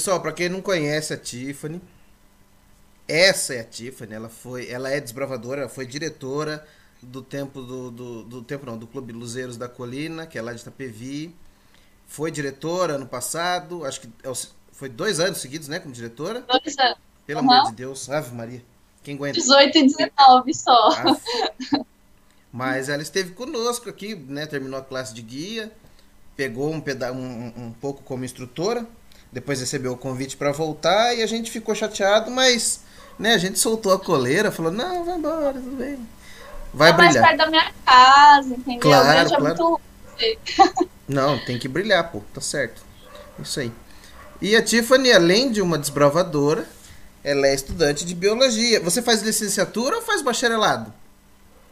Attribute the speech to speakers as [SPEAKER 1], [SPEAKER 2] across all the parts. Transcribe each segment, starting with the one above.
[SPEAKER 1] Pessoal, para quem não conhece a Tiffany, essa é a Tiffany. Ela é desbravadora, ela foi diretora do tempo não, do Clube Luzeiros da Colina, que é lá de Itapevi. Foi diretora ano passado, acho que foi 2 anos seguidos, né, como diretora.
[SPEAKER 2] 2 anos.
[SPEAKER 1] Pelo amor de
[SPEAKER 2] Uhum.
[SPEAKER 1] Deus, Ave Maria, quem aguenta?
[SPEAKER 2] 18 e 19 só.
[SPEAKER 1] Ave. Mas ela esteve conosco aqui, né, terminou a classe de guia, pegou um pouco como instrutora, depois recebeu o convite para voltar e a gente ficou chateado, mas né, a gente soltou a coleira, falou: não, vai embora, tudo bem. Vai
[SPEAKER 2] É mais
[SPEAKER 1] brilhar.
[SPEAKER 2] perto da minha casa, entendeu? O
[SPEAKER 1] Claro,
[SPEAKER 2] grande é
[SPEAKER 1] claro.
[SPEAKER 2] muito longe.
[SPEAKER 1] Não, tem que brilhar, pô, tá certo. Isso aí. E a Tiffany, além de uma desbravadora, ela é estudante de biologia. Você faz licenciatura ou faz bacharelado?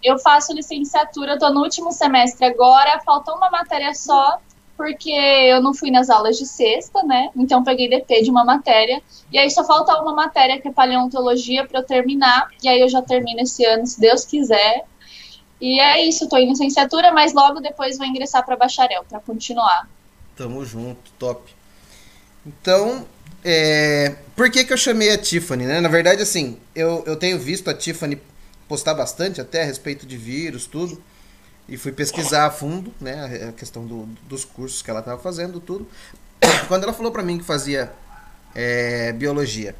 [SPEAKER 2] Eu faço licenciatura, tô no último semestre agora, falta uma matéria só, porque eu não fui nas aulas de sexta, né? Então peguei DP de uma matéria. E aí só falta uma matéria que é paleontologia para eu terminar. E aí eu já termino esse ano, se Deus quiser. E é isso, tô em licenciatura, mas logo depois vou ingressar para bacharel, para continuar.
[SPEAKER 1] Tamo junto, top. Então, por que que eu chamei a Tiffany, né? Na verdade, assim, eu tenho visto a Tiffany postar bastante até a respeito de vírus, tudo. E fui pesquisar a fundo, né? A questão dos cursos que ela estava fazendo, tudo. Quando ela falou pra mim que fazia biologia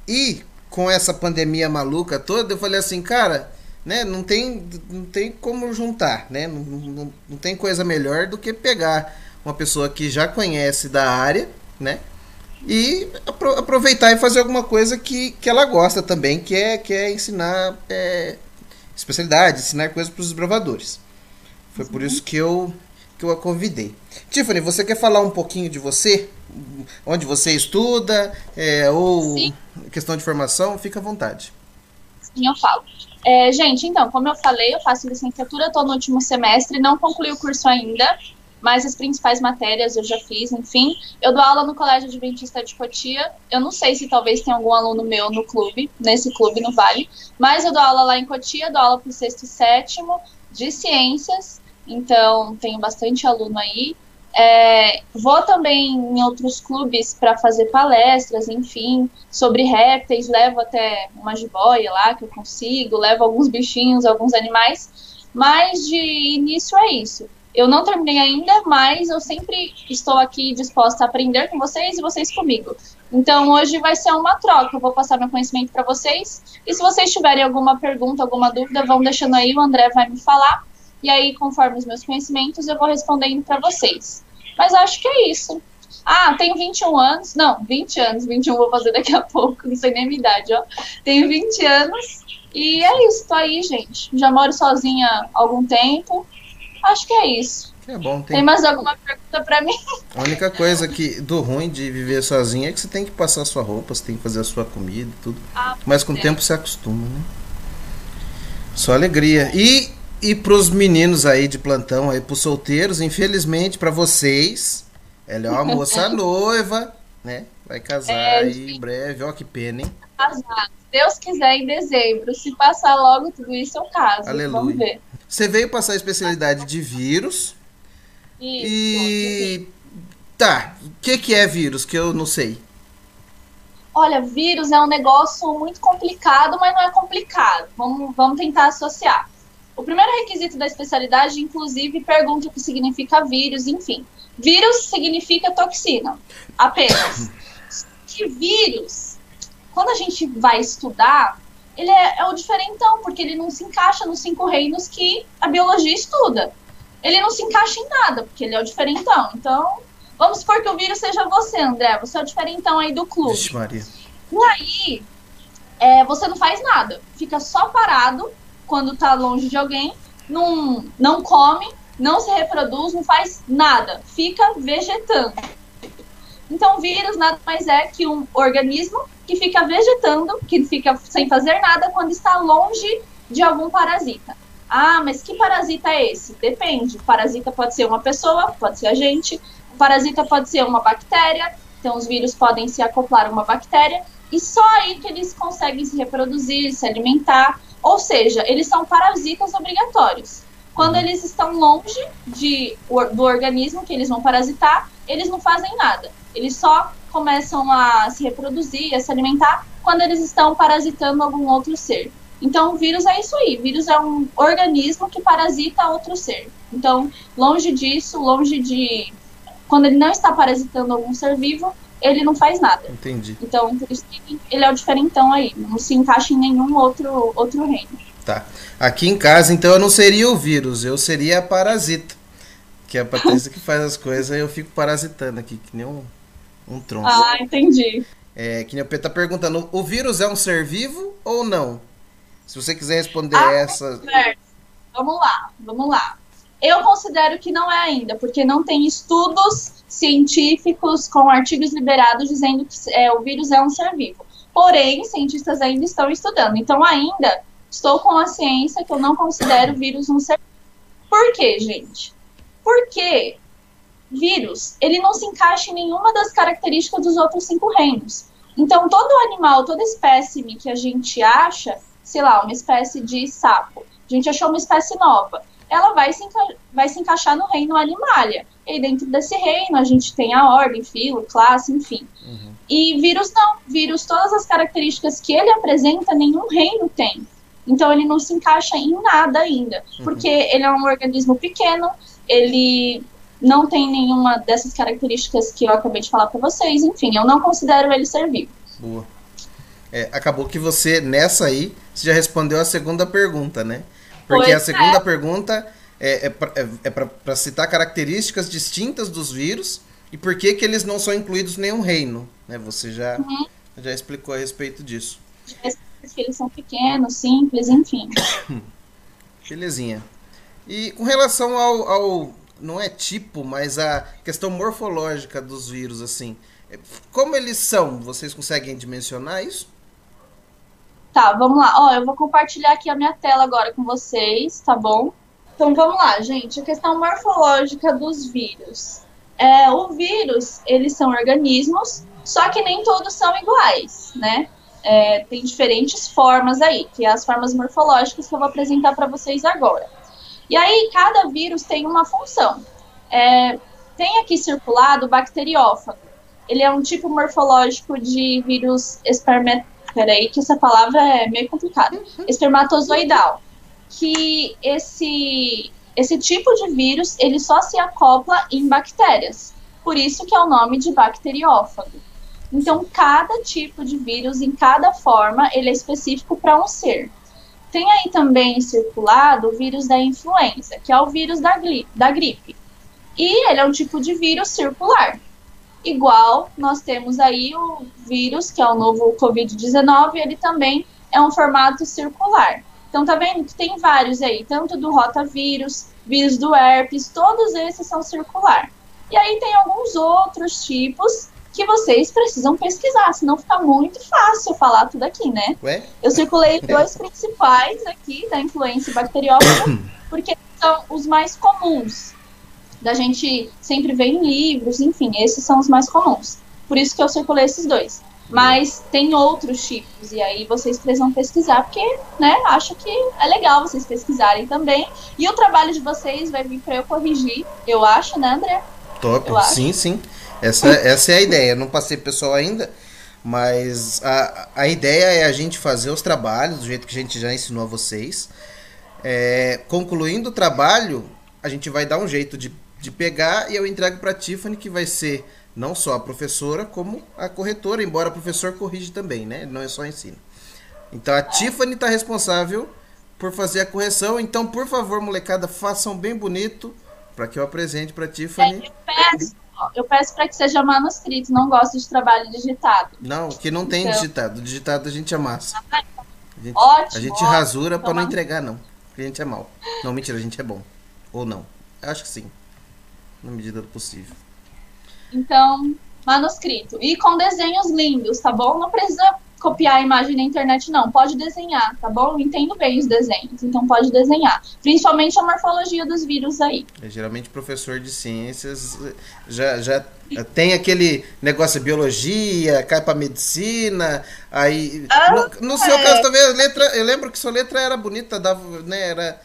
[SPEAKER 1] e com essa pandemia maluca toda, eu falei assim, cara, né? Não tem como juntar, né? Não tem coisa melhor do que pegar uma pessoa que já conhece da área, né? E aproveitar e fazer alguma coisa que ela gosta também, que é ensinar especialidade, ensinar coisas para os desbravadores. Foi por isso que eu a convidei. Tiffany, você quer falar um pouquinho de você? Onde você estuda? Ou
[SPEAKER 2] Sim,
[SPEAKER 1] questão de formação? Fica à vontade.
[SPEAKER 2] sim, eu falo. Gente, então, como eu falei, eu faço licenciatura, estou no último semestre, não concluí o curso ainda, mas as principais matérias eu já fiz, enfim. Eu dou aula no Colégio Adventista de Cotia. Eu não sei se talvez tenha algum aluno meu no clube, nesse clube no Vale, mas eu dou aula lá em Cotia, dou aula para o sexto e sétimo de ciências, então tenho bastante aluno aí. Vou também em outros clubes para fazer palestras, enfim, sobre répteis, levo até uma jiboia lá que eu consigo, levo alguns bichinhos, alguns animais, mas de início é isso. Eu não terminei ainda, mas eu sempre estou aqui disposta a aprender com vocês e vocês comigo. Então hoje vai ser uma troca, eu vou passar meu conhecimento para vocês, e se vocês tiverem alguma pergunta, alguma dúvida, vão deixando aí, o André vai me falar, e aí conforme os meus conhecimentos eu vou respondendo para vocês. Mas acho que é isso. Ah, tenho 21 anos. Não, 20 anos. 21 vou fazer daqui a pouco. Não sei nem a minha idade, ó. Tenho 20 anos. E é isso, tô aí, gente. Já moro sozinha há algum tempo. Acho que é isso.
[SPEAKER 1] É bom,
[SPEAKER 2] Tem mais alguma pergunta pra mim?
[SPEAKER 1] a única coisa do ruim de viver sozinho é que você tem que passar a sua roupa, você tem que fazer a sua comida e tudo.
[SPEAKER 2] Ah,
[SPEAKER 1] Mas com o
[SPEAKER 2] é.
[SPEAKER 1] tempo você acostuma, né? Só alegria. E pros meninos aí de plantão, aí pros solteiros, infelizmente para vocês, ela é uma moça noiva, né? Vai casar
[SPEAKER 2] É,
[SPEAKER 1] aí em
[SPEAKER 2] gente,
[SPEAKER 1] breve, ó que pena, hein?
[SPEAKER 2] casar. Se Deus quiser, em dezembro. Se passar logo tudo isso, eu caso. Vamos
[SPEAKER 1] Aleluia.
[SPEAKER 2] ver.
[SPEAKER 1] Você veio passar a especialidade de vírus
[SPEAKER 2] Isso, de ver.
[SPEAKER 1] e tá, o que é vírus que eu não sei?
[SPEAKER 2] Olha, vírus é um negócio muito complicado, mas não é complicado. Vamos tentar associar. O primeiro requisito da especialidade, inclusive, pergunta o que significa vírus, enfim. Vírus significa toxina, apenas. Que vírus, quando a gente vai estudar, ele é o diferentão, porque ele não se encaixa nos 5 reinos que a biologia estuda. Ele não se encaixa em nada, porque ele é o diferentão. Então, vamos supor que o vírus seja você, André. Você é o diferentão aí do
[SPEAKER 1] Vixe
[SPEAKER 2] clube.
[SPEAKER 1] Maria.
[SPEAKER 2] E aí, você não faz nada. Fica só parado quando tá longe de alguém, não come, não se reproduz, não faz nada. Fica vegetando. Então, o vírus nada mais é que um organismo que fica vegetando, que fica sem fazer nada quando está longe de algum parasita. Ah, mas que parasita é esse? Depende. O parasita pode ser uma pessoa, pode ser a gente. O parasita pode ser uma bactéria. Então, os vírus podem se acoplar a uma bactéria. E só aí que eles conseguem se reproduzir, se alimentar. Ou seja, eles são parasitas obrigatórios. Quando
[SPEAKER 1] Uhum.
[SPEAKER 2] eles estão longe do organismo que eles vão parasitar, eles não fazem nada. Eles só começam a se reproduzir, a se alimentar, quando eles estão parasitando algum outro ser. Então, o vírus é isso aí. O vírus é um organismo que parasita outro ser. Então, longe disso, longe de... Quando ele não está parasitando algum ser vivo, ele não faz nada.
[SPEAKER 1] Entendi.
[SPEAKER 2] Então, por isso que ele é o diferentão aí. Não se encaixa em nenhum outro reino.
[SPEAKER 1] Tá. Aqui em casa, então, eu não seria o vírus, eu seria a parasita. Que é a Patrícia que faz as coisas e eu fico parasitando aqui, que nem um tronco.
[SPEAKER 2] Ah, entendi.
[SPEAKER 1] Que nem o P tá perguntando, o vírus é um ser vivo ou não? Se você quiser responder essa...
[SPEAKER 2] Vamos lá. Eu considero que não é ainda, porque não tem estudos científicos com artigos liberados dizendo que o vírus é um ser vivo. Porém, cientistas ainda estão estudando. Então, ainda estou com a ciência que eu não considero o vírus um ser vivo. Por quê, gente? Porque vírus, ele não se encaixa em nenhuma das características dos outros 5 reinos. Então, todo animal, toda espécime que a gente acha, sei lá, uma espécie de sapo, a gente achou uma espécie nova, ela vai se encaixar no reino Animalia. E dentro desse reino, a gente tem a ordem, filo, classe, enfim. Uhum. E vírus não. Vírus, todas as características que ele apresenta, nenhum reino tem. Então, ele não se encaixa em nada ainda. Porque ele é um organismo pequeno, ele não tem nenhuma dessas características que eu acabei de falar para vocês. Enfim, eu não considero ele ser vivo.
[SPEAKER 1] Boa. Acabou que você, nessa aí, você já respondeu a segunda pergunta, né? Porque a segunda pergunta é para citar características distintas dos vírus e por que eles não são incluídos em nenhum reino, né? Você já explicou a respeito disso.
[SPEAKER 2] Que eles são pequenos, simples, enfim.
[SPEAKER 1] Belezinha. E com relação ao não é tipo, mas a questão morfológica dos vírus, assim, como eles são? Vocês conseguem dimensionar isso?
[SPEAKER 2] Tá, vamos lá. Eu vou compartilhar aqui a minha tela agora com vocês, tá bom? Então, vamos lá, gente. A questão morfológica dos vírus. O vírus, eles são organismos, só que nem todos são iguais, né? Tem diferentes formas aí, que é as formas morfológicas que eu vou apresentar para vocês agora. E aí, cada vírus tem uma função. Tem aqui circulado o bacteriófago. Ele é um tipo morfológico de vírus peraí, que essa palavra é meio complicada. Espermatozoidal. Que esse tipo de vírus, ele só se acopla em bactérias. Por isso que é o nome de bacteriófago. Então, cada tipo de vírus, em cada forma, ele é específico para um ser. Tem aí também circulado o vírus da influenza, que é o vírus da gripe. E ele é um tipo de vírus circular. Igual nós temos aí o vírus, que é o novo Covid-19, ele também é um formato circular. Então, tá vendo que tem vários aí, tanto do rotavírus, vírus do herpes, todos esses são circular. E aí tem alguns outros tipos que vocês precisam pesquisar, senão fica muito fácil falar tudo aqui, né?
[SPEAKER 1] Ué?
[SPEAKER 2] Eu circulei 2 principais aqui da influenza bacteriófaga, porque são os mais comuns. Da gente sempre ver em livros, enfim, esses são os mais comuns. Por isso que eu circulei esses 2. Mas tem outros tipos, e aí vocês precisam pesquisar, porque, né, acho que é legal vocês pesquisarem também. E o trabalho de vocês vai vir para eu corrigir, eu acho, né, André?
[SPEAKER 1] Top, sim. Essa é a ideia. Eu não passei pessoal ainda, mas a ideia é a gente fazer os trabalhos do jeito que a gente já ensinou a vocês. Concluindo o trabalho, a gente vai dar um jeito de pegar e eu entrego para a Tiffany, que vai ser não só a professora, como a corretora, embora o professor corrige também, né? Não é só ensino. Então a Tiffany está responsável por fazer a correção. Então, por favor, molecada, façam bem bonito para que eu apresente para a Tiffany.
[SPEAKER 2] Eu peço para que seja manuscrito, não gosto de trabalho digitado.
[SPEAKER 1] Não, que não tem digitado. Digitado a gente amassa.
[SPEAKER 2] Ótimo.
[SPEAKER 1] A gente rasura para não entregar, não. Porque a gente é mal. Não, mentira, a gente é bom. Ou não. Eu acho que sim. Na medida do possível.
[SPEAKER 2] Então, manuscrito. E com desenhos lindos, tá bom? Não precisa copiar a imagem na internet, não. Pode desenhar, tá bom? Eu entendo bem os desenhos, então pode desenhar. Principalmente a morfologia dos vírus aí.
[SPEAKER 1] Geralmente professor de ciências já tem aquele negócio de biologia, cai pra medicina, aí... no seu caso também, eu lembro que sua letra era bonita, né,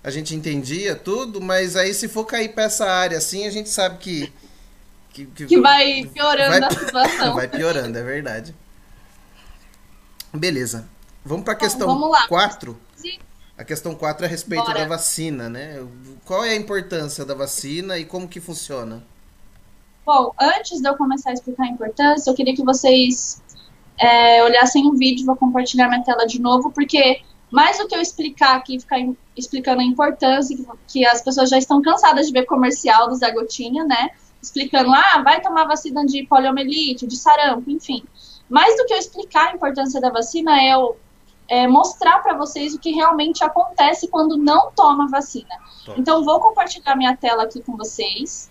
[SPEAKER 1] a gente entendia tudo, mas aí se for cair pra essa área assim, a gente sabe que
[SPEAKER 2] que vai piorando a situação.
[SPEAKER 1] Vai piorando, é verdade. Beleza. Vamos para a questão 4. A questão 4 é a respeito da vacina, né? Qual é a importância da vacina e como que funciona?
[SPEAKER 2] Bom, antes de eu começar a explicar a importância, eu queria que vocês olhassem o vídeo, vou compartilhar minha tela de novo, porque mais do que eu explicar aqui, ficar explicando a importância, que as pessoas já estão cansadas de ver comercial do Zé Gotinha, né? Explicando, vai tomar vacina de poliomielite, de sarampo, enfim. Mais do que eu explicar a importância da vacina, mostrar para vocês o que realmente acontece quando não toma vacina. Então, vou compartilhar minha tela aqui com vocês.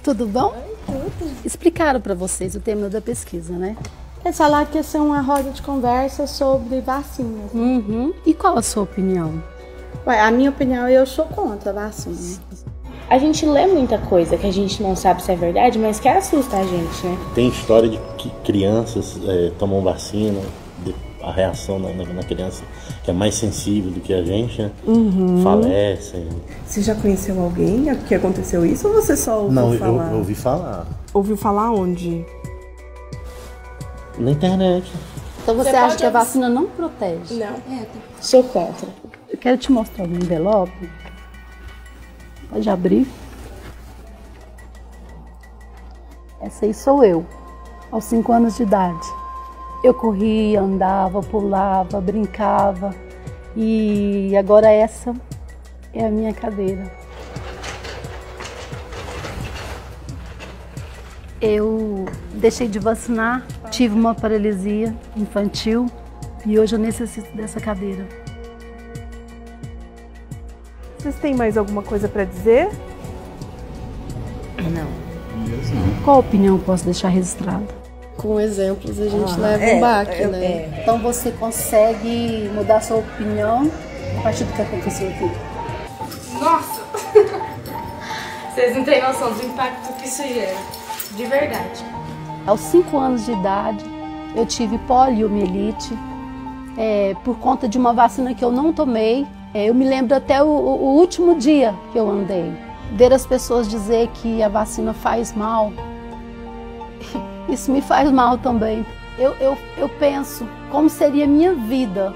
[SPEAKER 3] Tudo bom? Tudo. Explicaram para vocês o tema da pesquisa, né?
[SPEAKER 4] Eles falaram que ia ser uma roda de conversa sobre vacinas.
[SPEAKER 3] Uhum. E qual a sua opinião?
[SPEAKER 4] A minha opinião, eu sou contra a vacina.
[SPEAKER 5] A gente lê muita coisa que a gente não sabe se é verdade, mas que assusta a gente, né?
[SPEAKER 6] Tem história de que crianças tomam vacina, a reação na criança que é mais sensível do que a gente, né? Falecem.
[SPEAKER 7] Você já conheceu alguém que aconteceu isso ou você só ouviu falar?
[SPEAKER 6] Não, eu ouvi falar.
[SPEAKER 7] Ouviu falar onde?
[SPEAKER 6] Na internet.
[SPEAKER 3] Então você acha que a vacina não protege?
[SPEAKER 4] Não. Sou contra.
[SPEAKER 3] Eu quero te mostrar um envelope. Pode abrir. Essa aí sou eu, aos 5 anos de idade. Eu corria, andava, pulava, brincava. E agora essa é a minha cadeira. Eu deixei de vacinar, tive uma paralisia infantil e hoje eu necessito dessa cadeira.
[SPEAKER 7] Vocês têm mais alguma coisa para dizer?
[SPEAKER 5] Não.
[SPEAKER 3] Qual opinião eu posso deixar registrada?
[SPEAKER 4] Com exemplos a gente leva um baque, né?
[SPEAKER 3] Então você consegue mudar sua opinião a partir do que aconteceu aqui?
[SPEAKER 4] Nossa! Vocês não têm noção do impacto que isso gera. De verdade.
[SPEAKER 3] Aos 5 anos de idade, eu tive poliomielite por conta de uma vacina que eu não tomei. Eu me lembro até o último dia que eu andei. Ver as pessoas dizer que a vacina faz mal, isso me faz mal também. Eu penso como seria a minha vida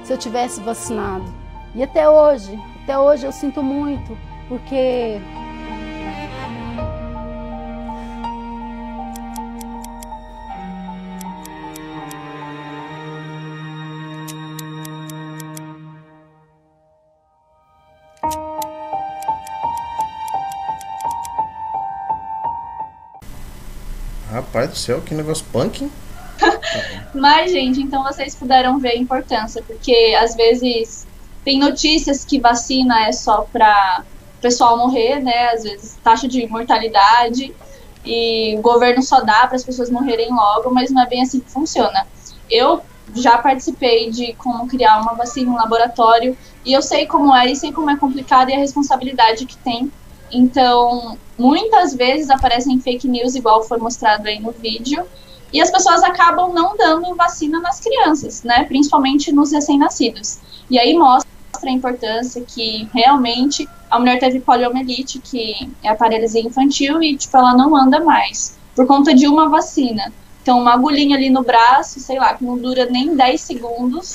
[SPEAKER 3] se eu tivesse vacinado. E até hoje eu sinto muito, porque
[SPEAKER 1] Rapaz do céu, que negócio punk, hein?
[SPEAKER 2] Mas, gente, então vocês puderam ver a importância, porque às vezes tem notícias que vacina é só para o pessoal morrer, né? Às vezes taxa de mortalidade e o governo só dá para as pessoas morrerem logo, mas não é bem assim que funciona. Eu já participei de como criar uma vacina em laboratório e eu sei como é e sei como é complicado e a responsabilidade que tem. Então, muitas vezes aparecem fake news, igual foi mostrado aí no vídeo, e as pessoas acabam não dando vacina nas crianças, né? Principalmente nos recém-nascidos. E aí mostra a importância que realmente a mulher teve poliomielite, que é a paralisia infantil, e tipo, ela não anda mais, por conta de uma vacina. Então, uma agulhinha ali no braço, sei lá, que não dura nem 10 segundos,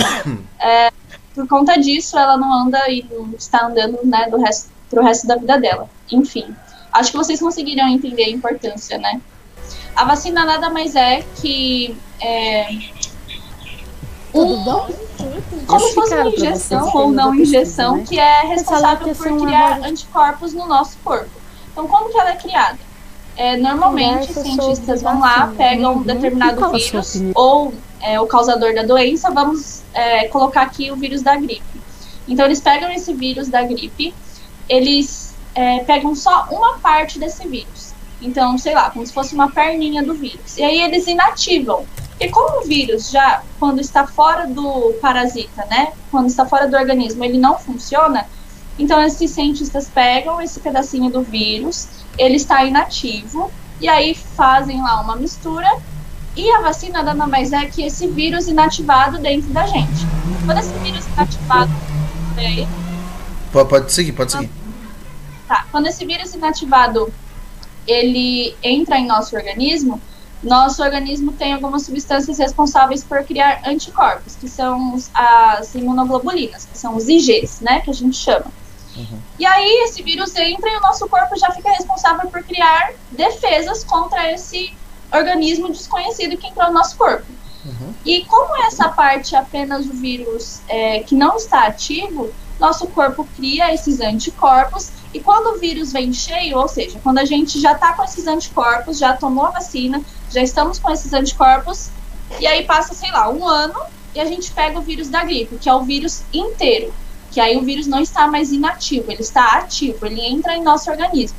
[SPEAKER 2] por conta disso, ela não anda e não está andando, né, pro resto da vida dela. Enfim, acho que vocês conseguiram entender a importância, né? A vacina nada mais é que como se fosse uma injeção ou não injeção, né? Que é responsável por criar anticorpos no nosso corpo. Então, como que ela é criada? Normalmente, cientistas vão lá, pegam um determinado vírus ou o causador da doença, vamos colocar aqui o vírus da gripe. Então, eles pegam esse vírus da gripe, eles pegam só uma parte desse vírus. Então, sei lá, como se fosse uma perninha do vírus. E aí eles inativam. Porque como o vírus já, quando está fora do parasita, né? Quando está fora do organismo, ele não funciona. Então, esses cientistas pegam esse pedacinho do vírus, ele está inativo, e aí fazem lá uma mistura. E a vacina nada mais é que esse vírus inativado dentro da gente. Quando esse vírus inativado...
[SPEAKER 1] Pode seguir.
[SPEAKER 2] Quando esse vírus inativado ele entra em nosso organismo tem algumas substâncias responsáveis por criar anticorpos, que são as imunoglobulinas, que são os Igs, né, que a gente chama. E aí esse vírus entra e o nosso corpo já fica responsável por criar defesas contra esse organismo desconhecido que entrou no nosso corpo. E como essa parte é apenas o vírus que não está ativo, nosso corpo cria esses anticorpos, e quando o vírus vem cheio, ou seja, quando a gente já está com esses anticorpos, já tomou a vacina, já estamos com esses anticorpos, e aí passa, sei lá, 1 ano, e a gente pega o vírus da gripe, que é o vírus inteiro, que aí o vírus não está mais inativo, ele está ativo, ele entra em nosso organismo.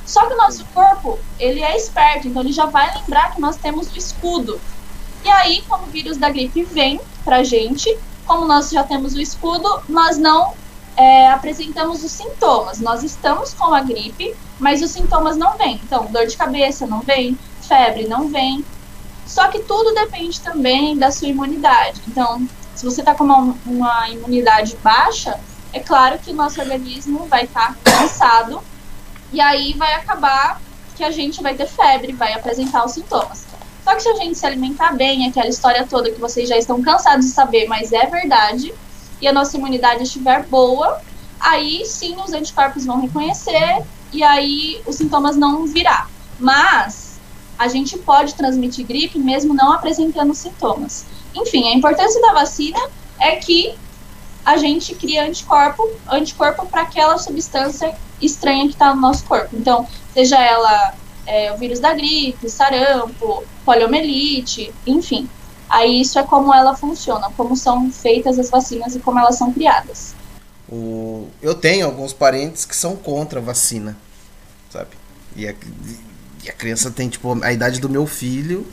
[SPEAKER 2] Só que o nosso corpo, ele é esperto, então ele já vai lembrar que nós temos o escudo. E aí, quando o vírus da gripe vem pra gente, como nós já temos o escudo, nós não apresentamos os sintomas. Nós estamos com a gripe, mas os sintomas não vêm. Então, dor de cabeça não vem, febre não vem. Só que tudo depende também da sua imunidade. Então, se você está com uma imunidade baixa, é claro que o nosso organismo vai estar cansado, e aí vai acabar que a gente vai ter febre, vai apresentar os sintomas. Só que se a gente se alimentar bem, aquela história toda que vocês já estão cansados de saber, mas é verdade, e a nossa imunidade estiver boa, aí sim os anticorpos vão reconhecer, e aí os sintomas não virá. Mas a gente pode transmitir gripe mesmo não apresentando sintomas. Enfim, a importância da vacina é que a gente cria anticorpo para aquela substância estranha que está no nosso corpo. Então, seja ela o vírus da gripe, sarampo, poliomielite, enfim. Aí isso é como ela funciona, como são feitas as vacinas e como elas são criadas.
[SPEAKER 1] Eu tenho alguns parentes que são contra a vacina, sabe? E a criança tem, tipo, a idade do meu filho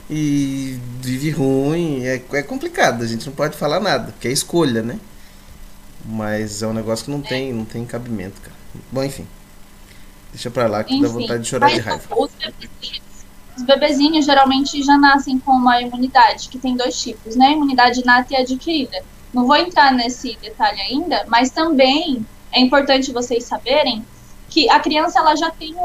[SPEAKER 1] e vive ruim. É complicado, a gente não pode falar nada, porque é escolha, né? Mas é um negócio que não tem cabimento, cara. Bom, enfim. Deixa pra lá que dá vontade de chorar de raiva.
[SPEAKER 2] Os bebezinhos geralmente já nascem com uma imunidade, que tem 2 tipos, né? Imunidade inata e adquirida. Não vou entrar nesse detalhe ainda, mas também é importante vocês saberem que a criança ela já tem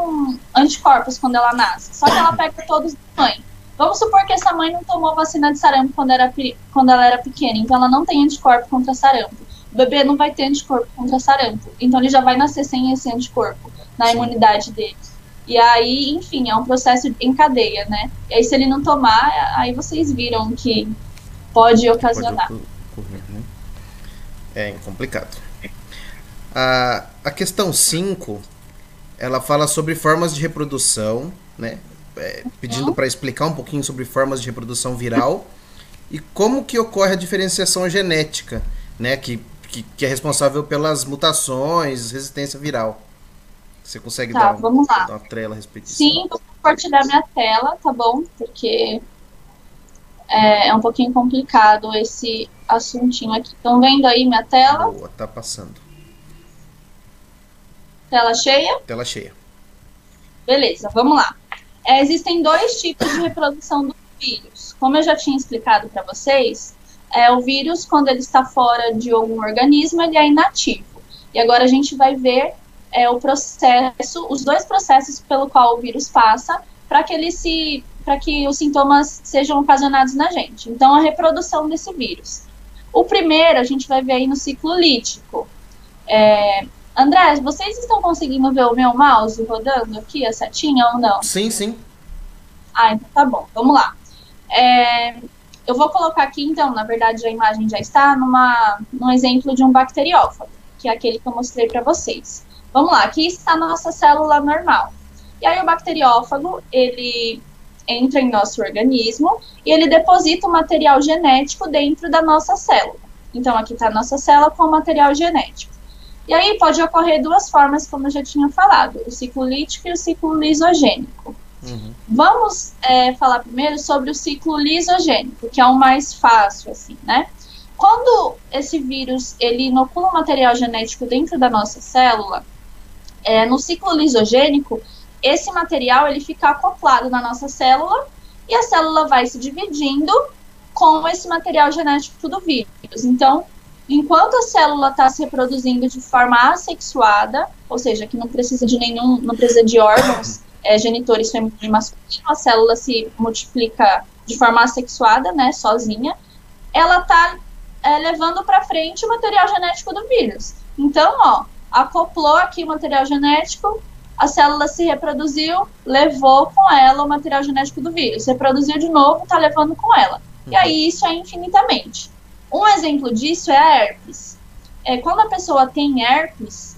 [SPEAKER 2] anticorpos quando ela nasce, só que ela pega todos da mãe. Vamos supor que essa mãe não tomou vacina de sarampo quando ela era pequena, então ela não tem anticorpo contra sarampo. O bebê não vai ter anticorpo contra sarampo, então ele já vai nascer sem esse anticorpo na imunidade dele. E aí, enfim, é um processo em cadeia, né? E aí, se ele não tomar, aí vocês viram que pode ocasionar.
[SPEAKER 1] Pode ocorrer, né? É complicado. A questão 5, ela fala sobre formas de reprodução, né? Pedindo para explicar um pouquinho sobre formas de reprodução viral e como que ocorre a diferenciação genética, né? Que é responsável pelas mutações, resistência viral. Você consegue dar uma trela a respeito disso?
[SPEAKER 2] Sim, vou compartilhar minha tela, tá bom? Porque é um pouquinho complicado esse assuntinho aqui. Estão vendo aí minha tela?
[SPEAKER 1] Boa, tá passando.
[SPEAKER 2] Tela cheia?
[SPEAKER 1] Tela cheia.
[SPEAKER 2] Beleza, vamos lá. Existem 2 tipos de reprodução do vírus. Como eu já tinha explicado para vocês, o vírus, quando ele está fora de algum organismo, ele é inativo. E agora a gente vai ver os 2 processos pelo qual o vírus passa para que os sintomas sejam ocasionados na gente. Então, a reprodução desse vírus. O primeiro, a gente vai ver aí no ciclo lítico. André, vocês estão conseguindo ver o meu mouse rodando aqui, a setinha ou não?
[SPEAKER 1] Sim, sim.
[SPEAKER 2] Então tá bom, vamos lá. Eu vou colocar aqui, então, na verdade a imagem já está num exemplo de um bacteriófago, que é aquele que eu mostrei para vocês. Vamos lá, aqui está a nossa célula normal. E aí o bacteriófago, ele entra em nosso organismo e ele deposita o material genético dentro da nossa célula. Então aqui está a nossa célula com o material genético. E aí pode ocorrer 2 formas, como eu já tinha falado, o ciclo lítico e o ciclo lisogênico. Vamos falar primeiro sobre o ciclo lisogênico, que é o mais fácil, assim, né? Quando esse vírus, ele inocula o material genético dentro da nossa célula, no ciclo lisogênico, esse material ele fica acoplado na nossa célula e a célula vai se dividindo com esse material genético do vírus. Então, enquanto a célula está se reproduzindo de forma assexuada, ou seja, que não precisa de órgãos genitores feminino e masculino, a célula se multiplica de forma assexuada, né, sozinha, ela está levando para frente o material genético do vírus. Então, ó, acoplou aqui o material genético, a célula se reproduziu, levou com ela o material genético do vírus, reproduziu de novo, está levando com ela. E aí isso é infinitamente. Um exemplo disso é a herpes. Quando a pessoa tem herpes,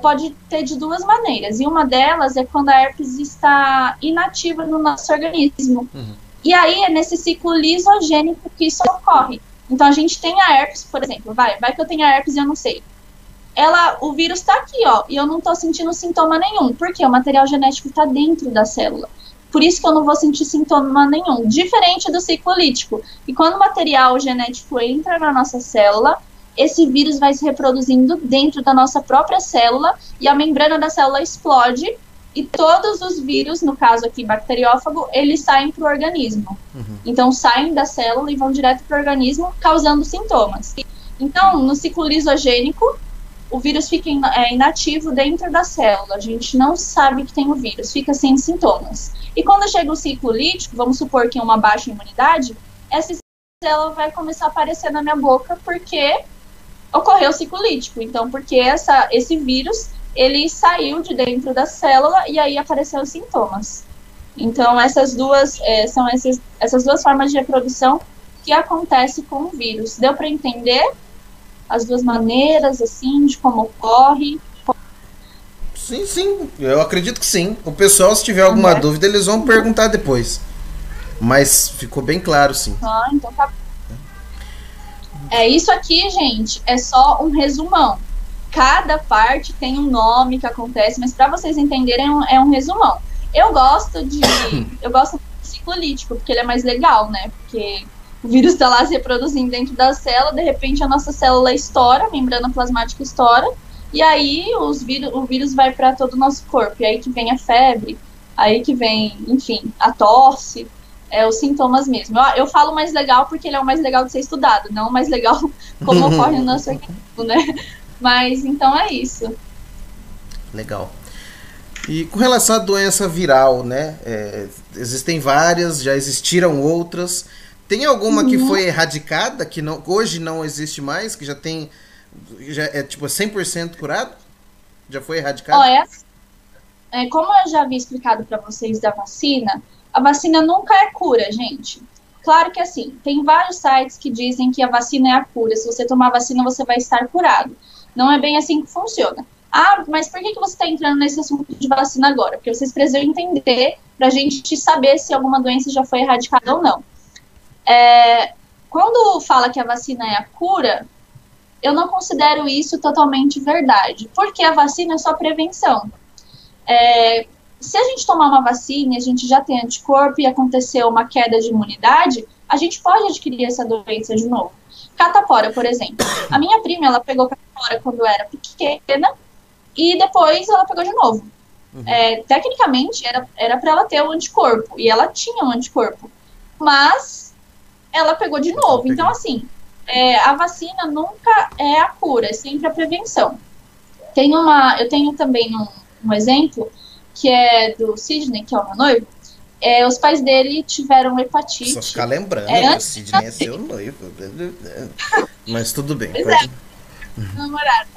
[SPEAKER 2] pode ter de duas maneiras, e uma delas é quando a herpes está inativa no nosso organismo. E aí é nesse ciclo lisogênico que isso ocorre. Então a gente tem a herpes, por exemplo, vai que eu tenho a herpes e eu não sei. O vírus está aqui, ó, e eu não estou sentindo sintoma nenhum, porque o material genético está dentro da célula. Por isso que eu não vou sentir sintoma nenhum, diferente do ciclo lítico. E quando o material genético entra na nossa célula, esse vírus vai se reproduzindo dentro da nossa própria célula, e a membrana da célula explode, e todos os vírus, no caso aqui bacteriófago, eles saem para o organismo. Então saem da célula e vão direto para o organismo, causando sintomas. Então, no ciclo lisogênico, o vírus fica inativo dentro da célula, a gente não sabe que tem o vírus, fica sem sintomas. E quando chega o ciclo lítico, vamos supor que é uma baixa imunidade, essa célula vai começar a aparecer na minha boca porque ocorreu o ciclo lítico. Então, porque esse vírus, ele saiu de dentro da célula e aí apareceram os sintomas. Então, essas duas são essas duas formas de reprodução que acontece com o vírus. Deu para entender as duas maneiras, assim, de como ocorre?
[SPEAKER 1] Sim, eu acredito que sim. O pessoal, se tiver alguma dúvida, eles vão perguntar depois. Mas ficou bem claro, sim.
[SPEAKER 2] Então tá. Isso aqui, gente, é só um resumão. Cada parte tem um nome que acontece, mas para vocês entenderem, é um resumão. Eu gosto do ciclo lítico, porque ele é mais legal, né? Porque o vírus está lá se reproduzindo dentro da célula, de repente a nossa célula estoura, a membrana plasmática estoura, e aí o vírus vai para todo o nosso corpo. E aí que vem a febre, aí que vem, enfim, a tosse, os sintomas mesmo. Eu falo mais legal porque ele é o mais legal de ser estudado, não o mais legal como ocorre no nosso organismo, né? Mas então é isso.
[SPEAKER 1] Legal. E com relação à doença viral, né? Existem várias, já existiram outras. Tem alguma que foi erradicada, que hoje não existe mais, que já é tipo 100% curado? Já foi erradicada?
[SPEAKER 2] Como eu já havia explicado para vocês da vacina, a vacina nunca é cura, gente. Claro que assim, tem vários sites que dizem que a vacina é a cura. Se você tomar a vacina, você vai estar curado. Não é bem assim que funciona. Mas por que você está entrando nesse assunto de vacina agora? Porque vocês precisam entender para a gente saber se alguma doença já foi erradicada ou não. Quando fala que a vacina é a cura, eu não considero isso totalmente verdade, porque a vacina é só prevenção. Se a gente tomar uma vacina e a gente já tem anticorpo e aconteceu uma queda de imunidade, a gente pode adquirir essa doença de novo. Catapora, por exemplo. A minha prima, ela pegou catapora quando era pequena e depois ela pegou de novo. Tecnicamente, era para ela ter o anticorpo, e ela tinha um anticorpo, mas ela pegou de novo. Então, assim, a vacina nunca é a cura, é sempre a prevenção. Eu tenho também um exemplo, que é do Sidney, que é o meu noivo. Os pais dele tiveram hepatite.
[SPEAKER 1] Só ficar lembrando que o Sidney é seu noivo. Mas tudo bem.
[SPEAKER 2] Namorado.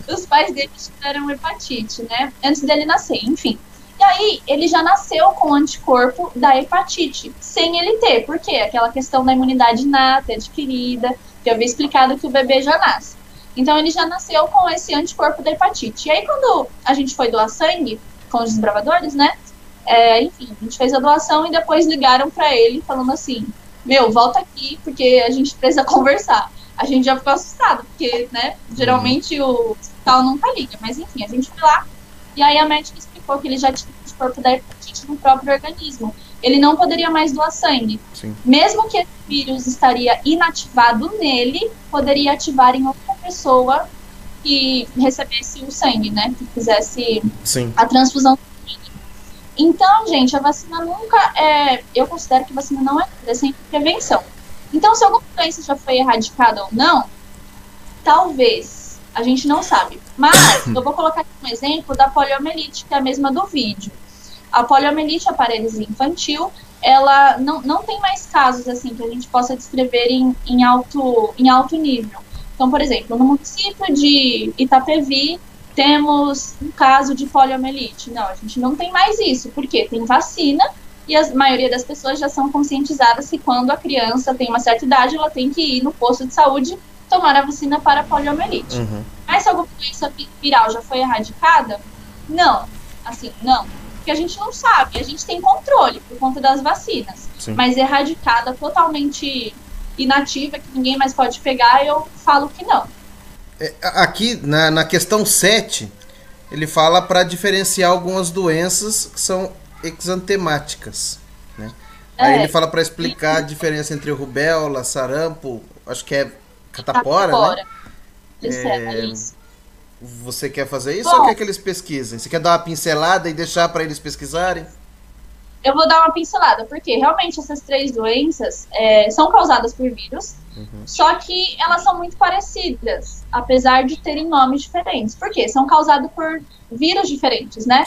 [SPEAKER 2] Os pais dele tiveram hepatite, né? Antes dele nascer, enfim. E aí, ele já nasceu com o anticorpo da hepatite, sem ele ter. Por quê? Aquela questão da imunidade inata, adquirida, que eu havia explicado que o bebê já nasce. Então, ele já nasceu com esse anticorpo da hepatite. E aí, quando a gente foi doar sangue com os desbravadores, né? Enfim, a gente fez a doação e depois ligaram pra ele falando assim, volta aqui porque a gente precisa conversar. A gente já ficou assustado, porque, né, geralmente o hospital nunca liga, mas enfim, a gente foi lá e aí a médica explicou que ele já tinha o corpo da hepatite no próprio organismo. Ele não poderia mais doar sangue.
[SPEAKER 1] Sim.
[SPEAKER 2] Mesmo que esse vírus estaria inativado nele, poderia ativar em outra pessoa que recebesse o sangue, né, que fizesse a transfusão. Então, gente, a vacina nunca eu considero que a vacina não é sempre prevenção. Então, se alguma doença já foi erradicada ou não, talvez A gente não sabe. Mas eu vou colocar aqui um exemplo da poliomielite, que é a mesma do vídeo. A poliomielite, a paralisia infantil, ela não tem mais casos assim que a gente possa descrever em alto nível. Então, por exemplo, no município de Itapevi, temos um caso de poliomielite. Não, a gente não tem mais isso, porque tem vacina e a maioria das pessoas já são conscientizadas que quando a criança tem uma certa idade, ela tem que ir no posto de saúde tomar a vacina para a poliomielite. Mas se alguma doença viral já foi erradicada? Não. Assim, não. Porque a gente não sabe, a gente tem controle por conta das vacinas.
[SPEAKER 1] Sim.
[SPEAKER 2] Mas erradicada, totalmente inativa, que ninguém mais pode pegar, eu falo que não.
[SPEAKER 1] Aqui, na questão 7, ele fala para diferenciar algumas doenças que são exantemáticas, né? Aí ele fala para explicar a diferença entre rubéola, sarampo, acho que é catapora, né?
[SPEAKER 2] Isso.
[SPEAKER 1] Você quer fazer isso
[SPEAKER 2] Bom,
[SPEAKER 1] ou quer que eles pesquisem? Você quer dar uma pincelada e deixar para eles pesquisarem?
[SPEAKER 2] Eu vou dar uma pincelada, porque realmente essas 3 doenças são causadas por vírus, só que elas são muito parecidas, apesar de terem nomes diferentes. Por quê? São causadas por vírus diferentes, né?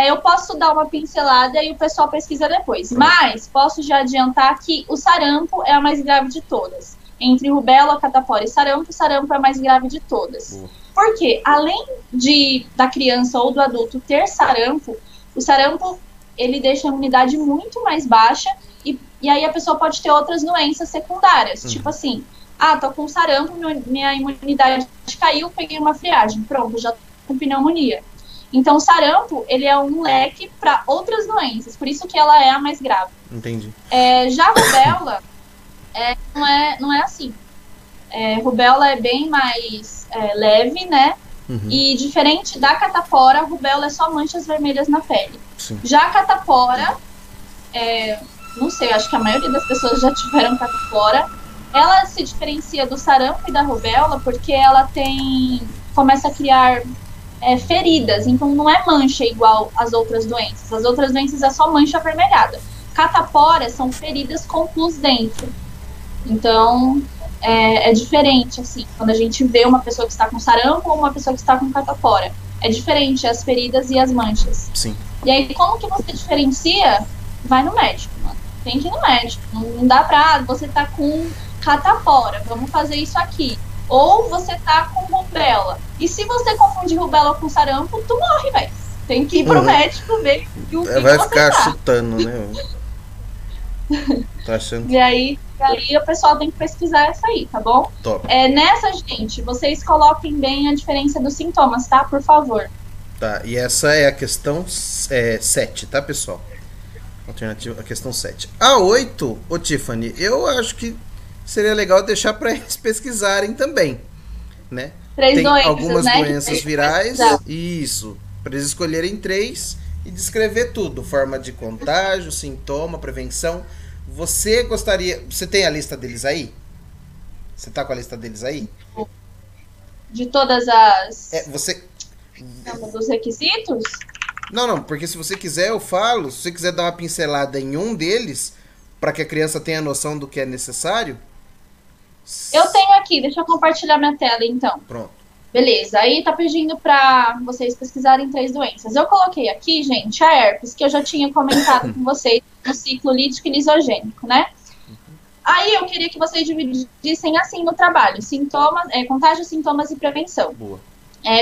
[SPEAKER 2] Eu posso dar uma pincelada e o pessoal pesquisa depois, mas posso já adiantar que o sarampo é a mais grave de todas. Entre rubéola, catapora e sarampo, o sarampo é a mais grave de todas. Porque, além da criança ou do adulto ter sarampo, o sarampo ele deixa a imunidade muito mais baixa e aí a pessoa pode ter outras doenças secundárias. Tipo assim, tô com sarampo, minha imunidade caiu, peguei uma friagem, pronto, já tô com pneumonia. Então, o sarampo, ele é um leque para outras doenças, por isso que ela é a mais grave.
[SPEAKER 1] Entendi.
[SPEAKER 2] Já a rubéola, não é assim. Rubéola é bem mais leve, né? E diferente da catapora, a rubéola é só manchas vermelhas na pele.
[SPEAKER 1] Sim.
[SPEAKER 2] Já a catapora, não sei, acho que a maioria das pessoas já tiveram catapora. Ela se diferencia do sarampo e da rubéola porque ela começa a criar feridas, então não é mancha igual às outras doenças. As outras doenças é só mancha avermelhada. Catapora são feridas com pus dentro. Então, é diferente, assim, quando a gente vê uma pessoa que está com sarampo ou uma pessoa que está com catapora. É diferente as feridas e as manchas.
[SPEAKER 1] Sim.
[SPEAKER 2] E aí, como que você diferencia? Vai no médico, mano. Tem que ir no médico. Não dá pra, você tá com catapora, vamos fazer isso aqui. Ou você tá com rubéola. E se você confundir rubéola com sarampo, tu morre, velho. Tem que ir pro médico ver o que
[SPEAKER 1] Vai
[SPEAKER 2] você
[SPEAKER 1] ficar
[SPEAKER 2] tá.
[SPEAKER 1] chutando, né? Tá achando?
[SPEAKER 2] E aí o pessoal tem que pesquisar essa aí, tá bom?
[SPEAKER 1] Top.
[SPEAKER 2] Nessa, gente, vocês coloquem bem a diferença dos sintomas, tá? Por favor.
[SPEAKER 1] Tá, e essa é a questão 7, tá, pessoal? Alternativa, a questão 7. A 8, ô Tiffany, eu acho que seria legal deixar para eles pesquisarem também, né?
[SPEAKER 2] Tem doenças,
[SPEAKER 1] algumas
[SPEAKER 2] né,
[SPEAKER 1] doenças virais, isso, para eles escolherem 3 e descrever tudo, forma de contágio, sintoma, prevenção. Você tem a lista deles aí? Você tá com a lista deles aí?
[SPEAKER 2] De todas as... dos requisitos?
[SPEAKER 1] Não, porque se você quiser eu falo, se você quiser dar uma pincelada em um deles, para que a criança tenha noção do que é necessário.
[SPEAKER 2] Eu tenho aqui, deixa eu compartilhar minha tela então.
[SPEAKER 1] Pronto.
[SPEAKER 2] Beleza, aí tá pedindo pra vocês pesquisarem 3 doenças. Eu coloquei aqui, gente, a herpes, que eu já tinha comentado com vocês no ciclo lítico e lisogênico, né? Aí eu queria que vocês dividissem assim no trabalho, sintomas, contágio, sintomas e prevenção.
[SPEAKER 1] Boa.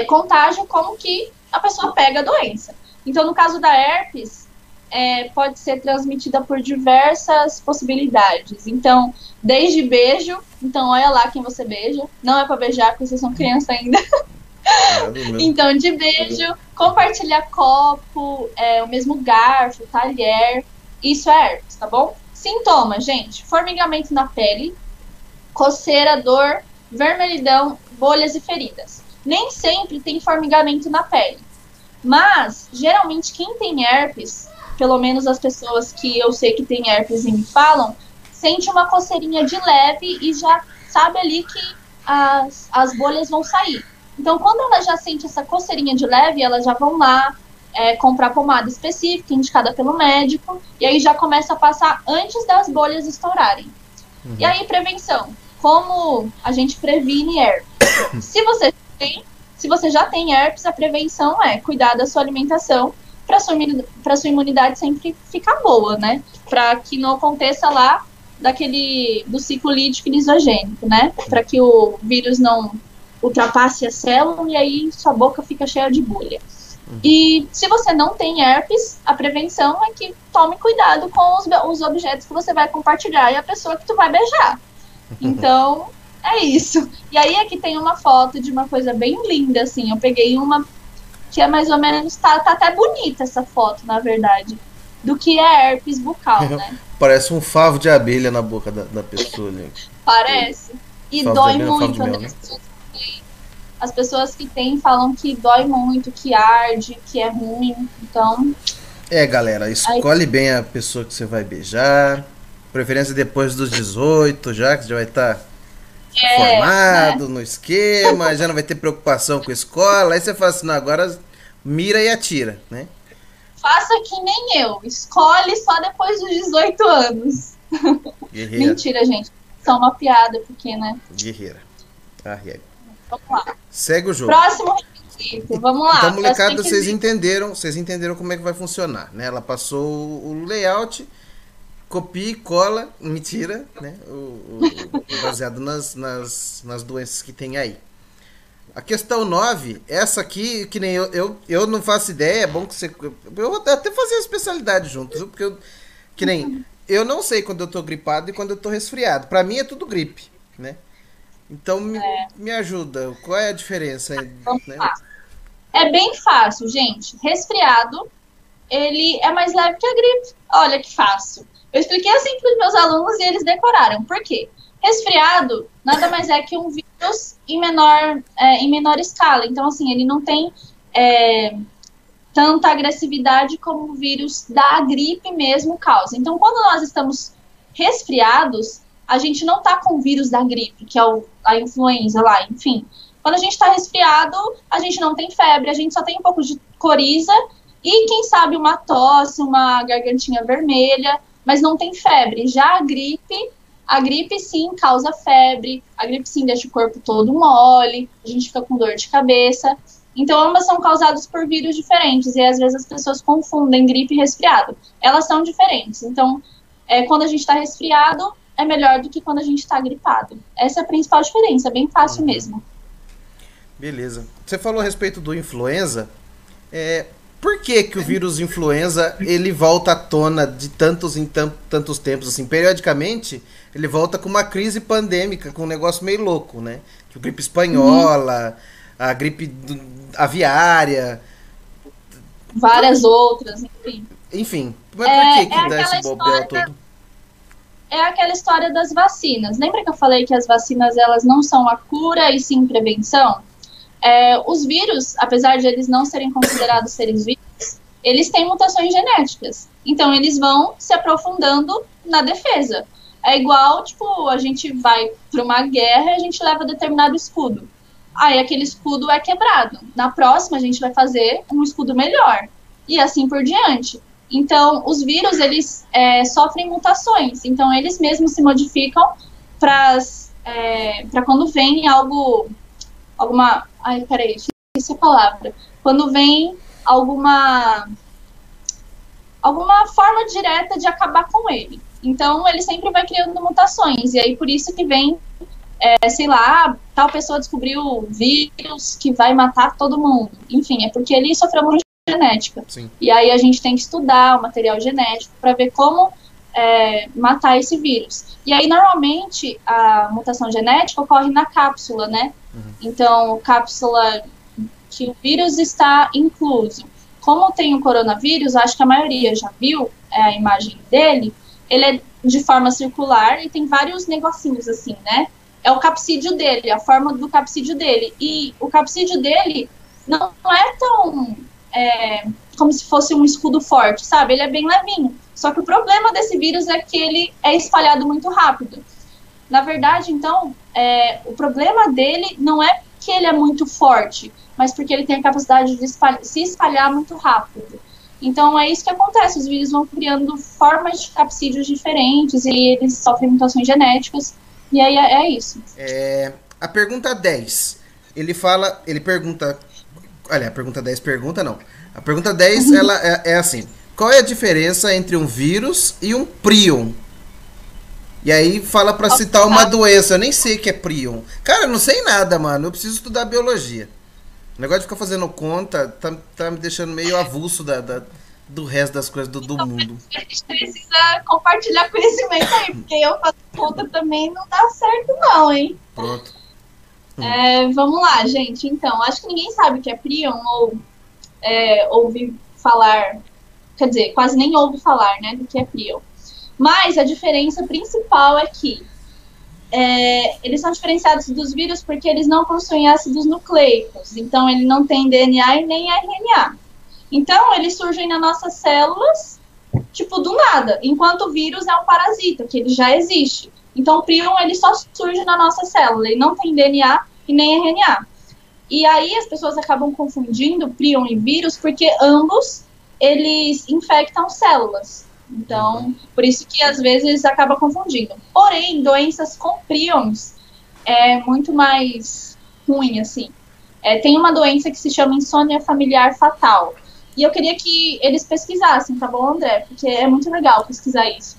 [SPEAKER 2] Contágio, como que a pessoa pega a doença. Então, no caso da herpes, pode ser transmitida por diversas possibilidades. Então, desde beijo, então olha lá quem você beija. Não é pra beijar, porque vocês são criança ainda. Então, de beijo, compartilhar copo, o mesmo garfo, talher, isso é herpes, tá bom? Sintomas, gente, formigamento na pele, coceira, dor, vermelhidão, bolhas e feridas. Nem sempre tem formigamento na pele, mas, geralmente, quem tem herpes, pelo menos as pessoas que eu sei que tem herpes e me falam, sente uma coceirinha de leve e já sabe ali que as bolhas vão sair. Então, quando ela já sente essa coceirinha de leve, elas já vão lá comprar pomada específica, indicada pelo médico, e aí já começa a passar antes das bolhas estourarem. E aí, prevenção. Como a gente previne herpes? Se você se você já tem herpes, a prevenção é cuidar da sua alimentação para sua imunidade sempre ficar boa, né? Para que não aconteça lá do ciclo lítico e lisogênico, né? Para que o vírus não ultrapasse a célula e aí sua boca fica cheia de bolha. E se você não tem herpes, a prevenção é que tome cuidado com os objetos que você vai compartilhar e a pessoa que tu vai beijar. Então, é isso. E aí aqui tem uma foto de uma coisa bem linda, assim. Eu peguei uma que é mais ou menos, tá até bonita essa foto, na verdade, do que é herpes bucal, né?
[SPEAKER 1] Parece um favo de abelha na boca da pessoa ali.
[SPEAKER 2] Parece. E
[SPEAKER 1] favo
[SPEAKER 2] dói
[SPEAKER 1] abelha,
[SPEAKER 2] muito,
[SPEAKER 1] mel,
[SPEAKER 2] né?
[SPEAKER 1] né?
[SPEAKER 2] As pessoas que têm falam que dói muito, que arde, que é ruim. Então.
[SPEAKER 1] Galera, escolhe bem a pessoa que você vai beijar. Preferência depois dos 18, já que já vai estar formado, né, no esquema, já não vai ter preocupação com a escola. Aí você fala assim, não, agora mira e atira, né?
[SPEAKER 2] Faça que nem eu. Escolhe só depois dos 18 anos.
[SPEAKER 1] Guerreira.
[SPEAKER 2] Mentira, gente. Só uma piada, porque, né?
[SPEAKER 1] Guerreira.
[SPEAKER 2] Vamos lá.
[SPEAKER 1] Segue o jogo.
[SPEAKER 2] Próximo requisito. Vamos lá.
[SPEAKER 1] Então, molecada, vocês entenderam como é que vai funcionar, né? Ela passou o layout, copia e cola, mentira, né? Baseado nas doenças que tem aí. A questão 9, essa aqui, que nem eu não faço ideia, é bom que você... Eu vou até fazer a especialidade juntos, viu? Porque que nem... Eu não sei quando eu tô gripado e quando eu tô resfriado. Pra mim é tudo gripe, né? Então me ajuda. Qual é a diferença?
[SPEAKER 2] Vamos
[SPEAKER 1] né?
[SPEAKER 2] lá. É bem fácil, gente. Resfriado, ele é mais leve que a gripe. Olha que fácil. Eu expliquei assim para os meus alunos e eles decoraram. Por quê? Resfriado nada mais é que um vírus em menor escala. Então, assim, ele não tem tanta agressividade como o vírus da gripe mesmo causa. Então, quando nós estamos resfriados, a gente não tá com o vírus da gripe, que é a influenza lá, enfim. Quando a gente tá resfriado, a gente não tem febre, a gente só tem um pouco de coriza e, quem sabe, uma tosse, uma gargantinha vermelha, mas não tem febre. Já a gripe sim causa febre, a gripe sim deixa o corpo todo mole, a gente fica com dor de cabeça. Então, ambas são causadas por vírus diferentes e, às vezes, as pessoas confundem gripe e resfriado. Elas são diferentes. Então, quando a gente tá resfriado, é melhor do que quando a gente está gripado. Essa é a principal diferença, bem fácil mesmo.
[SPEAKER 1] Beleza. Você falou a respeito do influenza. Por que o vírus influenza ele volta à tona de tantos em tantos tempos? Assim, periodicamente, ele volta com uma crise pandêmica, com um negócio meio louco, né? Que a gripe espanhola, a gripe aviária.
[SPEAKER 2] Várias outras, enfim.
[SPEAKER 1] Enfim, mas por que dá esse bobel todo?
[SPEAKER 2] É aquela história das vacinas. Lembra que eu falei que as vacinas elas não são a cura e sim prevenção? Os vírus, apesar de eles não serem considerados seres vivos, eles têm mutações genéticas. Então, eles vão se aprofundando na defesa. É igual, tipo, a gente vai para uma guerra e a gente leva determinado escudo. Aí, aquele escudo é quebrado. Na próxima, a gente vai fazer um escudo melhor. E assim por diante. Então, os vírus, eles sofrem mutações. Então, eles mesmos se modificam para quando vem alguma... Ai, peraí, esqueci a palavra. Quando vem alguma forma direta de acabar com ele. Então, ele sempre vai criando mutações. E aí, por isso que vem, sei lá, tal pessoa descobriu vírus que vai matar todo mundo. Enfim, é porque ele sofreu uma genética.
[SPEAKER 1] Sim.
[SPEAKER 2] E aí a gente tem que estudar o material genético para ver como matar esse vírus. E aí, normalmente, a mutação genética ocorre na cápsula, né? Então, cápsula que o vírus está incluso. Como tem o coronavírus, acho que a maioria já viu a imagem dele, ele é de forma circular e tem vários negocinhos assim, né? É o capsídeo dele, a forma do capsídeo dele. E o capsídeo dele não é tão... como se fosse um escudo forte, sabe? Ele é bem levinho. Só que o problema desse vírus é que ele é espalhado muito rápido. Na verdade, então, o problema dele não é que ele é muito forte, mas porque ele tem a capacidade de se espalhar muito rápido. Então, é isso que acontece. Os vírus vão criando formas de capsídeos diferentes e eles sofrem mutações genéticas. E aí é isso.
[SPEAKER 1] A pergunta 10. ele pergunta, olha, a pergunta 10 pergunta não. A pergunta 10 ela é assim: qual é a diferença entre um vírus e um prion? E aí fala pra citar uma doença. Eu nem sei o que é prion. Cara, eu não sei nada, mano. Eu preciso estudar biologia. O negócio de ficar fazendo conta tá me deixando meio avulso do resto das coisas do mundo.
[SPEAKER 2] A gente precisa compartilhar conhecimento aí, porque eu faço conta também não dá certo não, hein?
[SPEAKER 1] Pronto.
[SPEAKER 2] Vamos lá, gente. Então, acho que ninguém sabe o que é prion ou ouve falar, quer dizer, quase nem ouve falar, né, do que é prion. Mas a diferença principal é que eles são diferenciados dos vírus porque eles não possuem ácidos nucleicos. Então, ele não tem DNA e nem RNA. Então, eles surgem nas nossas células, tipo, do nada. Enquanto o vírus é um parasita, que ele já existe. Então, o prion, ele só surge na nossa célula. Ele não tem DNA e nem RNA. E aí, as pessoas acabam confundindo prion e vírus porque ambos, eles infectam células. Então, por isso que às vezes acaba confundindo. Porém, doenças com prions é muito mais ruim, assim. Tem uma doença que se chama insônia familiar fatal. E eu queria que eles pesquisassem, tá bom, André? Porque é muito legal pesquisar isso.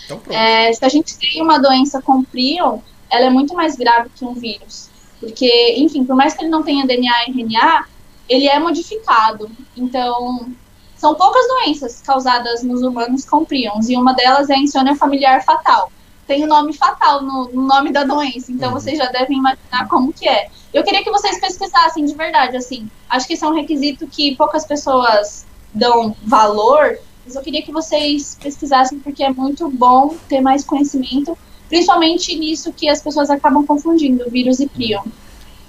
[SPEAKER 1] Então, pronto.
[SPEAKER 2] Se a gente tem uma doença com prion, ela é muito mais grave que um vírus. Porque, enfim, por mais que ele não tenha DNA e RNA, ele é modificado. Então, são poucas doenças causadas nos humanos com prions, e uma delas é a insônia familiar fatal. Tem o nome fatal no nome da doença, então vocês já devem imaginar como que é. Eu queria que vocês pesquisassem de verdade, assim. Acho que esse é um requisito que poucas pessoas dão valor, mas eu queria que vocês pesquisassem porque é muito bom ter mais conhecimento, principalmente nisso que as pessoas acabam confundindo, vírus e prion.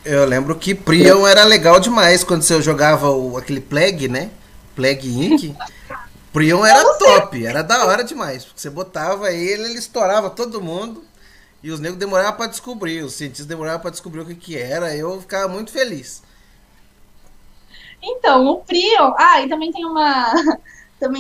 [SPEAKER 1] Eu lembro que prion era legal demais quando você jogava aquele Plague, né? Plague Inc. Prion era top, era da hora demais. Porque você botava ele estourava todo mundo. E os negros demoravam pra descobrir, os cientistas demoravam pra descobrir o que era. Eu ficava muito feliz.
[SPEAKER 2] Então, o prion... e também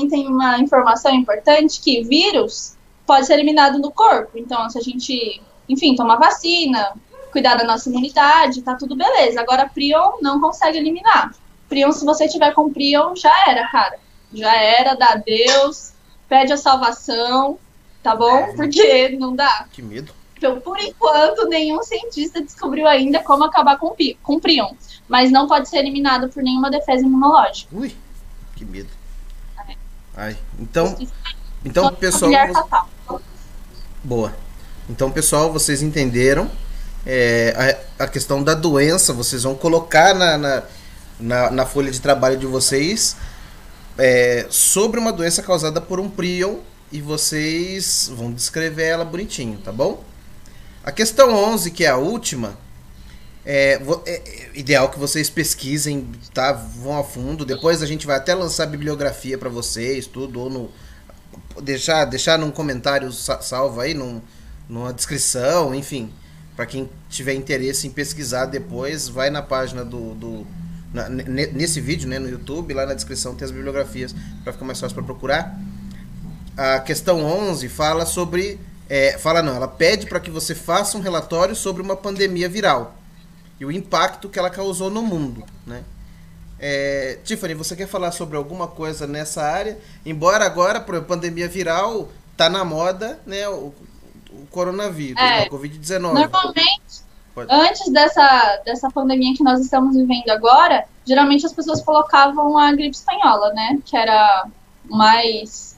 [SPEAKER 2] tem uma informação importante que vírus pode ser eliminado do corpo. Então, se a gente, enfim, tomar vacina, cuidar da nossa imunidade, tá tudo beleza. Agora, prion não consegue eliminar. Prion, se você tiver com prion, já era, cara. Já era, dá adeus, pede a salvação, tá bom? Porque não dá.
[SPEAKER 1] Que medo.
[SPEAKER 2] Então, por enquanto, nenhum cientista descobriu ainda como acabar com prion. Mas não pode ser eliminado por nenhuma defesa imunológica.
[SPEAKER 1] Ui, que medo. Ai, então pessoal...
[SPEAKER 2] Fatal.
[SPEAKER 1] Boa. Então, pessoal, vocês entenderam a questão da doença. Vocês vão colocar na folha de trabalho de vocês sobre uma doença causada por um prion e vocês vão descrever ela bonitinho, tá bom? A questão 11, que é a última, é ideal que vocês pesquisem, tá? Vão a fundo. Depois a gente vai até lançar bibliografia para vocês, tudo, ou deixar num comentário salvo aí, numa descrição, enfim. Para quem tiver interesse em pesquisar depois, vai na página nesse vídeo, né, no YouTube, lá na descrição tem as bibliografias para ficar mais fácil para procurar. A questão 11 fala sobre... ela pede para que você faça um relatório sobre uma pandemia viral e o impacto que ela causou no mundo, né? Tiffany, você quer falar sobre alguma coisa nessa área? Embora agora, por pandemia viral, tá na moda, né, o coronavírus, o Covid-19.
[SPEAKER 2] Normalmente, antes dessa pandemia que nós estamos vivendo agora, geralmente as pessoas colocavam a gripe espanhola, né? Que era o mais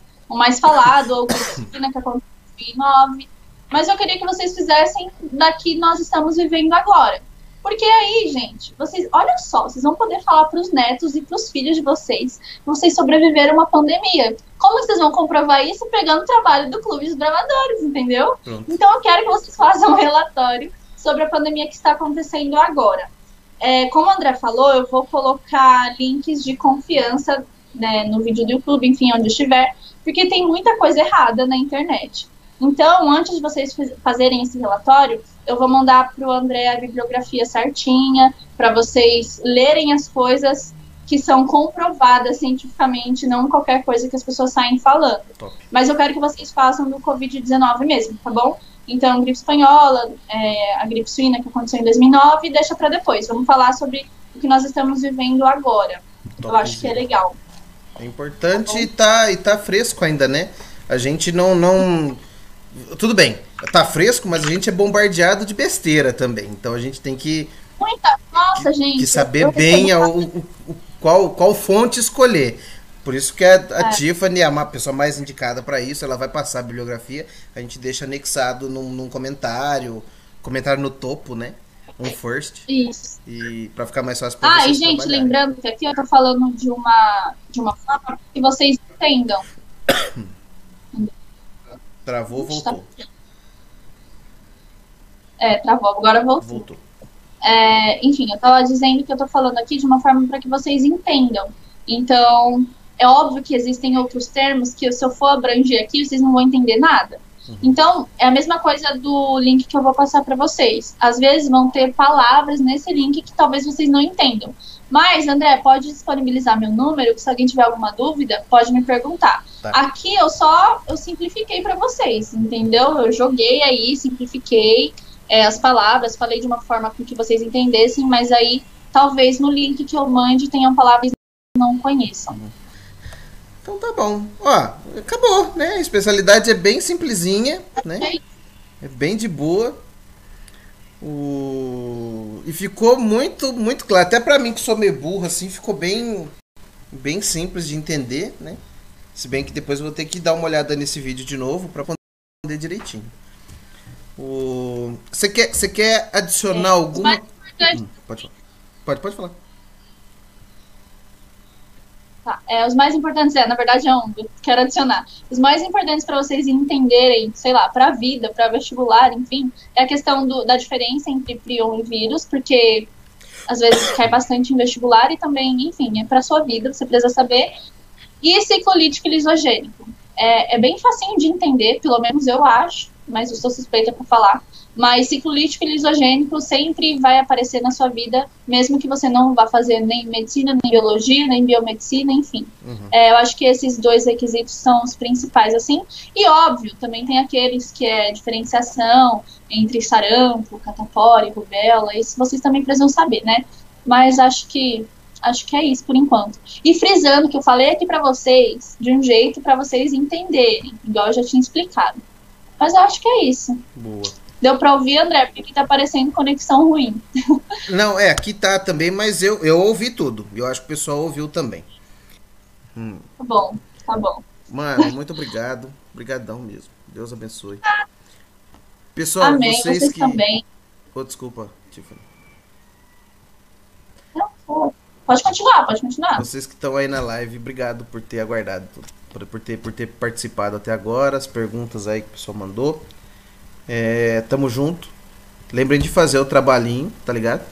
[SPEAKER 2] falado, ou gripe suína, que aconteceu em 2009. Mas eu queria que vocês fizessem da que nós estamos vivendo agora. Porque aí, gente, olha só, vocês vão poder falar para os netos e para os filhos de vocês que vocês sobreviveram a uma pandemia. Como vocês vão comprovar isso? Pegando o trabalho do Clube dos Bravadores, entendeu?
[SPEAKER 1] Pronto.
[SPEAKER 2] Então eu quero que vocês façam um relatório sobre a pandemia que está acontecendo agora. Como o André falou, eu vou colocar links de confiança, né, no vídeo do YouTube, enfim, onde estiver, porque tem muita coisa errada na internet. Então, antes de vocês fazerem esse relatório, eu vou mandar para o André a bibliografia certinha, para vocês lerem as coisas que são comprovadas cientificamente, não qualquer coisa que as pessoas saem falando.
[SPEAKER 1] Top.
[SPEAKER 2] Mas eu quero que vocês façam do Covid-19 mesmo, tá bom? Então, gripe espanhola, a gripe suína que aconteceu em 2009, deixa para depois. Vamos falar sobre o que nós estamos vivendo agora. Eu acho que é legal.
[SPEAKER 1] É importante e tá fresco ainda, né? A gente não... Tudo bem, tá fresco, mas a gente é bombardeado de besteira também. Então a gente tem que...
[SPEAKER 2] Nossa, gente.
[SPEAKER 1] Que saber bem qual fonte escolher. Por isso que a Tiffany é uma pessoa mais indicada para isso. Ela vai passar a bibliografia. A gente deixa anexado num comentário no topo, né? Um first.
[SPEAKER 2] Isso.
[SPEAKER 1] E para ficar mais fácil para vocês
[SPEAKER 2] e gente,
[SPEAKER 1] trabalharem.
[SPEAKER 2] lembrando que aqui eu tô falando de uma forma que vocês entendam.
[SPEAKER 1] Travou, voltou.
[SPEAKER 2] Travou, agora voltou. Enfim, eu tava dizendo que eu tô falando aqui de uma forma para que vocês entendam. Então, é óbvio que existem outros termos que se eu for abranger aqui, vocês não vão entender nada. Então, é a mesma coisa do link que eu vou passar para vocês. Às vezes vão ter palavras nesse link que talvez vocês não entendam. Mas, André, pode disponibilizar meu número, que se alguém tiver alguma dúvida, pode me perguntar.
[SPEAKER 1] Tá.
[SPEAKER 2] Aqui eu simplifiquei para vocês, entendeu? Eu joguei aí, simplifiquei as palavras, falei de uma forma com que vocês entendessem, mas aí talvez no link que eu mande tenham palavras que não conheçam.
[SPEAKER 1] Então tá bom. Ó, acabou, né? A especialidade é bem simplesinha, né? É bem de boa. E ficou muito, muito claro. Até pra mim que sou meio burro, assim, ficou bem simples de entender, né? Se bem que depois eu vou ter que dar uma olhada nesse vídeo de novo pra entender direitinho. Você quer adicionar alguma... Pode falar.
[SPEAKER 2] Tá. Os mais importantes, na verdade eu quero adicionar. Os mais importantes para vocês entenderem, sei lá, para a vida, para vestibular, enfim, é a questão da diferença entre prion e vírus, porque às vezes cai bastante em vestibular e também, enfim, é para sua vida, você precisa saber. E ciclolítico lisogênico. É bem facinho de entender, pelo menos eu acho, mas eu sou suspeita para falar. Mas ciclolítico e lisogênico sempre vai aparecer na sua vida, mesmo que você não vá fazer nem medicina, nem biologia, nem biomedicina, enfim. Eu acho que esses dois requisitos são os principais, assim. E, óbvio, também tem aqueles que é diferenciação entre sarampo, catapora e rubéola. Isso vocês também precisam saber, né? Mas acho que é isso por enquanto. E frisando que eu falei aqui pra vocês, de um jeito pra vocês entenderem, igual eu já tinha explicado. Mas eu acho que é isso.
[SPEAKER 1] Boa.
[SPEAKER 2] Deu pra ouvir, André? Porque aqui tá aparecendo conexão ruim.
[SPEAKER 1] Não, aqui tá também, mas eu ouvi tudo. Eu acho que o pessoal ouviu também.
[SPEAKER 2] Tá bom.
[SPEAKER 1] Mano, muito obrigado. Obrigadão mesmo. Deus abençoe. Pessoal,
[SPEAKER 2] Amém, vocês
[SPEAKER 1] que...
[SPEAKER 2] também.
[SPEAKER 1] Desculpa, Tiffany.
[SPEAKER 2] Pode continuar.
[SPEAKER 1] Vocês que estão aí na live, obrigado por ter aguardado, por ter participado até agora, as perguntas aí que o pessoal mandou. Tamo junto. Lembrem de fazer o trabalhinho, tá ligado?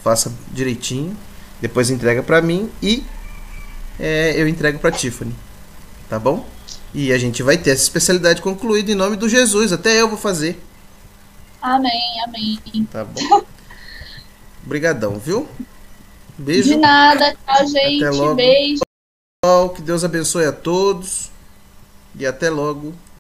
[SPEAKER 1] Faça direitinho. Depois entrega pra mim e eu entrego pra Tiffany. Tá bom? E a gente vai ter essa especialidade concluída em nome do Jesus. Até eu vou fazer.
[SPEAKER 2] Amém.
[SPEAKER 1] Tá bom. Obrigadão, viu? Beijo.
[SPEAKER 2] De nada. Tchau, gente.
[SPEAKER 1] Até logo.
[SPEAKER 2] Beijo.
[SPEAKER 1] Que Deus abençoe a todos. E até logo.